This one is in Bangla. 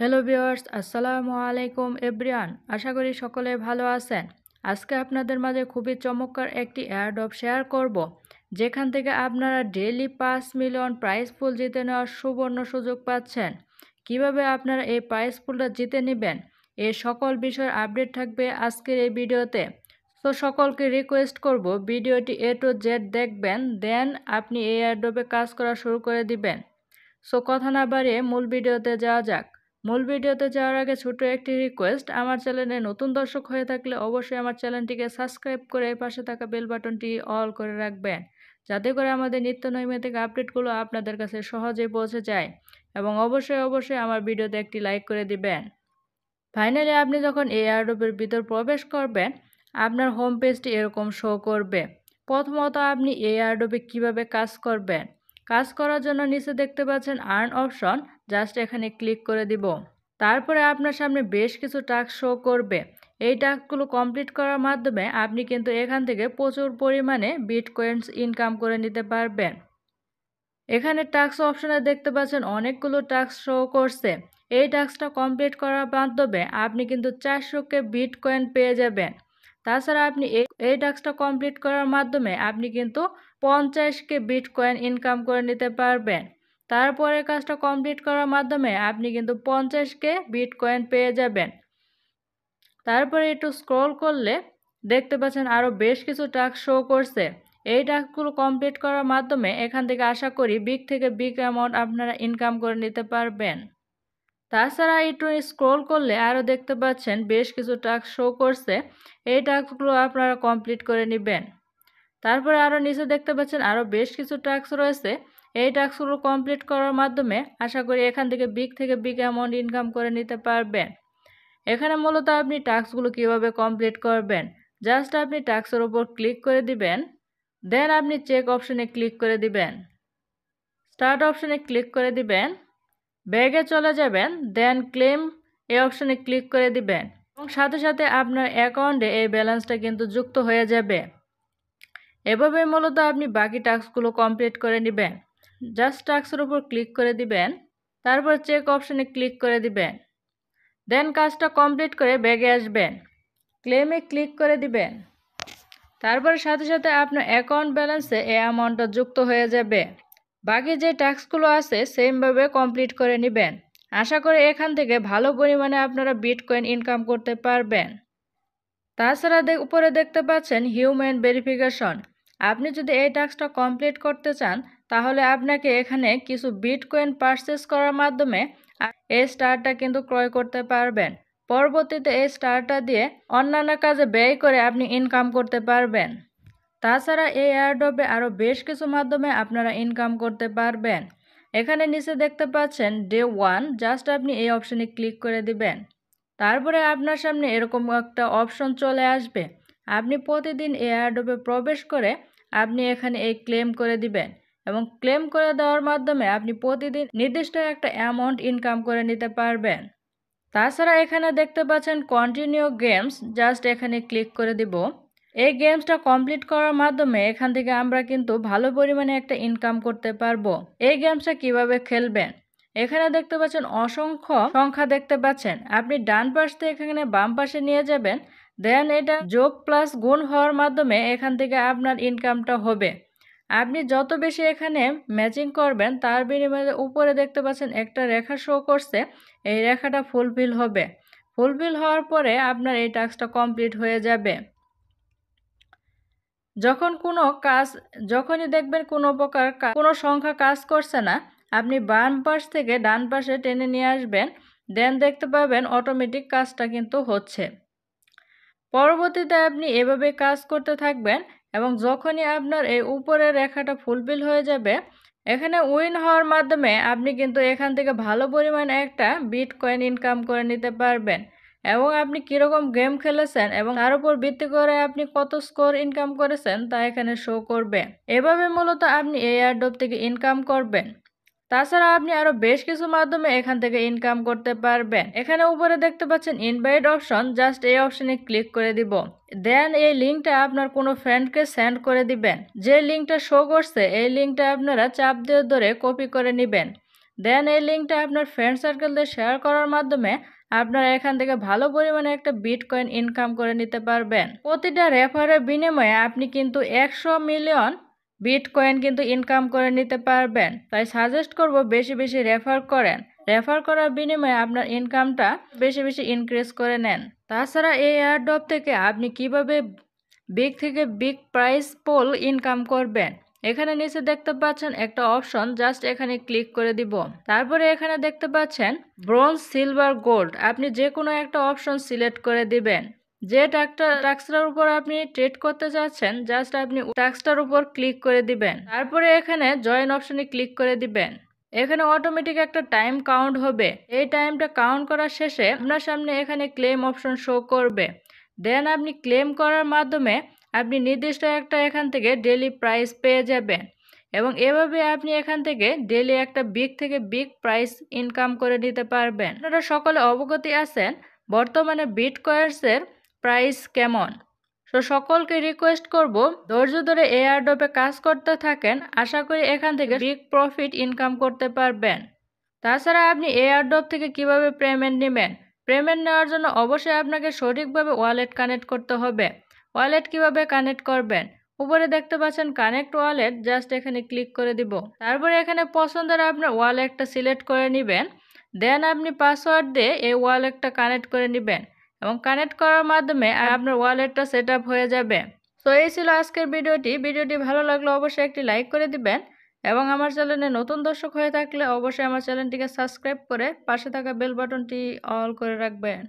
হ্যালো ভিউয়ার্স, আসসালামু আলাইকুম এভরিওয়ান। আশা করি সকলে ভালো আছেন। আজকে আপনাদের মাঝে খুবই চমৎকার একটি এয়ারড্রপ শেয়ার করব, যেখান থেকে আপনারা ডেইলি 5 মিলিয়ন প্রাইজ পুল জিতে নেওয়ার সুবর্ণ সুযোগ পাচ্ছেন। কিভাবে আপনারা এই প্রাইজ পুলটা জিতে নেবেন, এই সকল বিষয়ের আপডেট থাকবে আজকের এই ভিডিওতে। তো সকলকে রিকোয়েস্ট করব ভিডিওটি A to Z দেখবেন, দেন আপনি এই এয়ারড্রপে কাজ করা শুরু করে দিবেন। সো কথা না বাড়িয়ে মূল ভিডিওতে যাওয়া যাক। মূল ভিডিওতে যাওয়ার আগে ছোট একটি রিকোয়েস্ট, আমার চ্যানেলে নতুন দর্শক হয়ে থাকলে অবশ্যই আমার চ্যানেলটিকে সাবস্ক্রাইব করে পাশে থাকা বেল বাটনটি অল করে রাখবেন, যাতে করে আমাদের নিত্য নৈমিত্তিক আপডেটগুলো আপনাদের কাছে সহজেই পৌঁছে যায়। এবং অবশ্যই আমার ভিডিওতে একটি লাইক করে দিবেন। ফাইনালি আপনি যখন এই এয়ারড্রপের ভিতর প্রবেশ করবেন, আপনার হোম পেজটি এরকম শো করবে। প্রথমত আপনি এই এয়ারড্রপে কীভাবে কাজ করবেন, কাজ করার জন্য নিচে দেখতে পাচ্ছেন আর্ন অপশন, জাস্ট এখানে ক্লিক করে দিব। তারপরে আপনার সামনে বেশ কিছু টাস্ক শো করবে। এই টাস্কগুলো কমপ্লিট করার মাধ্যমে আপনি কিন্তু এখান থেকে প্রচুর পরিমাণে বিটকয়েন্স ইনকাম করে নিতে পারবেন। এখানে টাস্ক অপশনে দেখতে পাচ্ছেন অনেকগুলো টাস্ক শো করছে। এই টাস্কটা কমপ্লিট করার মাধ্যমে আপনি কিন্তু 400কে বিটকয়েন পেয়ে যাবেন। তাছাড়া আপনি এই টাস্কটা কমপ্লিট করার মাধ্যমে আপনি কিন্তু 50কে বিটকয়েন ইনকাম করে নিতে পারবেন। তারপরে কাজটা কমপ্লিট করার মাধ্যমে আপনি কিন্তু 50কে বিটকয়েন পেয়ে যাবেন। তারপরে একটু স্ক্রল করলে দেখতে পাচ্ছেন আরও বেশ কিছু টাস্ক শো করছে। এই টাস্কগুলো কমপ্লিট করার মাধ্যমে এখান থেকে আশা করি বিগ থেকে বিগ অ্যামাউন্ট আপনারা ইনকাম করে নিতে পারবেন। তাছাড়া একটু স্ক্রল করলে আরও দেখতে পাচ্ছেন বেশ কিছু টাস্ক শো করছে। এই টাস্কগুলো আপনারা কমপ্লিট করে নেবেন। তারপরে আরও নিচে দেখতে পাচ্ছেন আরও বেশ কিছু টাস্ক রয়েছে। এই টাস্কগুলো কমপ্লিট করার মাধ্যমে আশা করি এখান থেকে বিগ অ্যামাউন্ট ইনকাম করে নিতে পারবেন। এখানে মূলত আপনি টাস্কগুলো কিভাবে কমপ্লিট করবেন, জাস্ট আপনি টাস্কের উপর ক্লিক করে দিবেন, দেন আপনি চেক অপশনে ক্লিক করে দিবেন, স্টার্ট অপশনে ক্লিক করে দিবেন, ব্যাগে চলে যাবেন, দেন ক্লেম এই অপশনে ক্লিক করে দিবেন এবং সাথে সাথে আপনার অ্যাকাউন্টে এই ব্যালেন্সটা কিন্তু যুক্ত হয়ে যাবে। এভাবে মূলত আপনি বাকি টাস্কগুলো কমপ্লিট করে নেবেন। জাস্ট টাস্কের উপর ক্লিক করে দিবেন, তারপর চেক অপশনে ক্লিক করে দিবেন, দেন কাজটা কমপ্লিট করে ব্যাগে আসবেন, ক্লেমে ক্লিক করে দিবেন। তারপরে সাথে সাথে আপনার অ্যাকাউন্ট ব্যালেন্সে এই অ্যামাউন্টটা যুক্ত হয়ে যাবে। বাকি যে টাস্কগুলো আছে সেমভাবে কমপ্লিট করে নেবেন। আশা করি এখান থেকে ভালো পরিমাণে আপনারা বিটকয়েন ইনকাম করতে পারবেন। তাছাড়া উপরে দেখতে পাচ্ছেন হিউম্যান ভেরিফিকেশন। আপনি যদি এই টাস্কটা কমপ্লিট করতে চান, তাহলে আপনাকে এখানে কিছু বিটকয়েন পারচেস করার মাধ্যমে এই স্টারটা কিন্তু ক্রয় করতে পারবেন। পরবর্তীতে এই স্টারটা দিয়ে অন্যান্য কাজে ব্যয় করে আপনি ইনকাম করতে পারবেন। তাছাড়া এই এয়ারড্রপে আরও বেশ কিছু মাধ্যমে আপনারা ইনকাম করতে পারবেন। এখানে নিচে দেখতে পাচ্ছেন ডে 1, জাস্ট আপনি এই অপশনে ক্লিক করে দিবেন। তারপরে আপনার সামনে এরকম একটা অপশন চলে আসবে। আপনি প্রতিদিন এই এয়ারড্রপে প্রবেশ করে আপনি এখানে এই ক্লেম করে দিবেন এবং ক্লেম করে দেওয়ার মাধ্যমে আপনি প্রতিদিন নির্দিষ্ট একটা অ্যামাউন্ট ইনকাম করে নিতে পারবেন। তাছাড়া এখানে দেখতে পাচ্ছেন কন্টিনিউ গেমস, জাস্ট এখানে ক্লিক করে দিব। এই গেমসটা কমপ্লিট করার মাধ্যমে এখান থেকে আমরা কিন্তু ভালো পরিমাণে একটা ইনকাম করতে পারবো। এই গেমসটা কিভাবে খেলবেন, এখানে দেখতে পাচ্ছেন অসংখ্য সংখ্যা দেখতে পাচ্ছেন। আপনি ডান পাশ থেকে এখানে বাম পাশে নিয়ে যাবেন, দেন এটা যোগ প্লাস গুণ হওয়ার মাধ্যমে এখান থেকে আপনার ইনকামটা হবে। আপনি যত বেশি এখানে ম্যাচিং করবেন, তার বিনিময়ে উপরে দেখতে পাচ্ছেন একটা রেখা শো করছে। এই রেখাটা ফুলফিল হবে। ফুলফিল হওয়ার পরে আপনার এই টাস্কটা কমপ্লিট হয়ে যাবে। যখনই দেখবেন কোনো সংখ্যা কাজ করছে না, আপনি বাম পাশ থেকে ডান পাশে টেনে নিয়ে আসবেন, দেন দেখতে পাবেন অটোমেটিক কাজটা কিন্তু হচ্ছে। পরবর্তীতে আপনি এভাবে কাজ করতে থাকবেন এবং যখনই আপনার এই উপরের রেখাটা ফুলফিল হয়ে যাবে, এখানে উইন হওয়ার মাধ্যমে আপনি কিন্তু এখান থেকে ভালো পরিমাণে একটা বিটকয়েন ইনকাম করে নিতে পারবেন এবং আপনি কীরকম গেম খেলেছেন এবং তার উপর ভিত্তি করে আপনি কত স্কোর ইনকাম করেছেন তা এখানে শো করবে। এভাবে মূলত আপনি এই এয়ারড্রপ থেকে ইনকাম করবেন। তাছাড়া আপনি আরও বেশ কিছু মাধ্যমে এখান থেকে ইনকাম করতে পারবেন। এখানে উপরে দেখতে পাচ্ছেন ইনভাইট অপশন, জাস্ট এই অপশনে ক্লিক করে দিব, দেন এই লিঙ্কটা আপনার কোনো ফ্রেন্ডকে সেন্ড করে দিবেন। যে লিঙ্কটা শো করছে এই লিঙ্কটা আপনারা চাপ দিয়ে ধরে কপি করে নেবেন, দেন এই লিঙ্কটা আপনার ফ্রেন্ড সার্কেলদের শেয়ার করার মাধ্যমে আপনারা এখান থেকে ভালো পরিমাণে একটা বিটকয়েন ইনকাম করে নিতে পারবেন। প্রতিটা রেফারের বিনিময়ে আপনি কিন্তু 100 মিলিয়ন বিটকয়েন কিন্তু ইনকাম করে নিতে পারবেন। তাই সাজেস্ট করব বেশি বেশি রেফার করেন। রেফার করার বিনিময়ে আপনার ইনকামটা বেশি বেশি ইনক্রিজ করে নেন। তাছাড়া এই এয়ারড্রপ থেকে আপনি কিভাবে বিগ থেকে বিগ প্রাইস পুল ইনকাম করবেন, এখানে নিচে দেখতে পাচ্ছেন একটা অপশন, জাস্ট এখানে ক্লিক করে দিব। তারপরে এখানে দেখতে পাচ্ছেন ব্রোঞ্জ, সিলভার, গোল্ড, আপনি যে কোনো একটা অপশন সিলেক্ট করে দিবেন। যে টাস্কটার উপর আপনি ট্রেড করতে চাচ্ছেন, জাস্ট আপনি টাস্কটার উপর ক্লিক করে দিবেন। তারপরে এখানে জয়েন অপশনে ক্লিক করে দিবেন। এখানে অটোমেটিক একটা টাইম কাউন্ট হবে। এই টাইমটা কাউন্ট করার শেষে আপনার সামনে এখানে ক্লেম অপশন শো করবে। দেন আপনি ক্লেম করার মাধ্যমে আপনি নির্দিষ্ট একটা এখান থেকে ডেইলি প্রাইস পেয়ে যাবেন এবং এভাবে আপনি এখান থেকে ডেইলি একটা বিগ থেকে বিগ প্রাইস ইনকাম করে নিতে পারবেন। আপনারা সকলে অবগত আছেন বর্তমানে বিটকয়েন্সের প্রাইস কেমন। তো সকলকে রিকোয়েস্ট করব ধৈর্য ধরে এয়ারড্রপে কাজ করতে থাকেন, আশা করি এখান থেকে বিগ প্রফিট ইনকাম করতে পারবেন। তাছাড়া আপনি এয়ারড্রপ থেকে কিভাবে পেমেন্ট নেবেন, পেমেন্ট নেওয়ার জন্য অবশ্যই আপনাকে সঠিকভাবে ওয়ালেট কানেক্ট করতে হবে। ওয়ালেট কিভাবে কানেক্ট করবেন, উপরে দেখতে পাচ্ছেন কানেক্ট ওয়ালেট, জাস্ট এখানে ক্লিক করে দিব। তারপরে এখানে পছন্দের আপনার ওয়ালেটটা সিলেক্ট করে নেবেন। দেন আপনি পাসওয়ার্ড দিয়ে এই ওয়ালেটটা কানেক্ট করে নেবেন এবং কানেক্ট করার মাধ্যমে আপনার ওয়ালেটটা সেট আপ হয়ে যাবে। তো এই ছিল আজকের ভিডিওটি ভালো লাগলে অবশ্যই একটি লাইক করে দিবেন এবং আমার চ্যানেলে নতুন দর্শক হয়ে থাকলে অবশ্যই আমার চ্যানেলটিকে সাবস্ক্রাইব করে পাশে থাকা বেল বাটনটি অল করে রাখবেন।